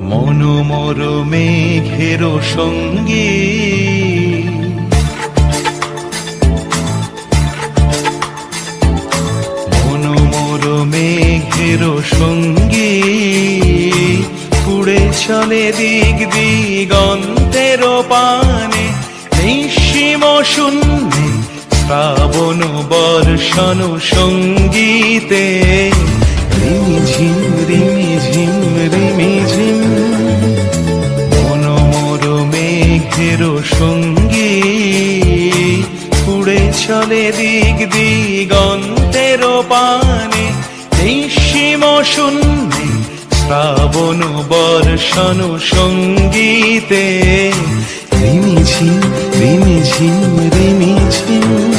মনোমর মেঘের সঙ্গী মনোমর মেঘের সঙ্গী উড়ে চলে দিক দিগন্তের পানে নিঃসীম শূন্যে শ্রাবণ বর্ষণ সঙ্গীতে রিমিঝিম রিমিঝিম রিমিঝিম মনোমর মেঘের সঙ্গী উড়ে চলে দিক দিগন্তের পানে নিঃসীম শূন্যে শ্রাবণ বর্ষণ সঙ্গীতে রিমিঝিম রিমিঝিম রিমিঝিম।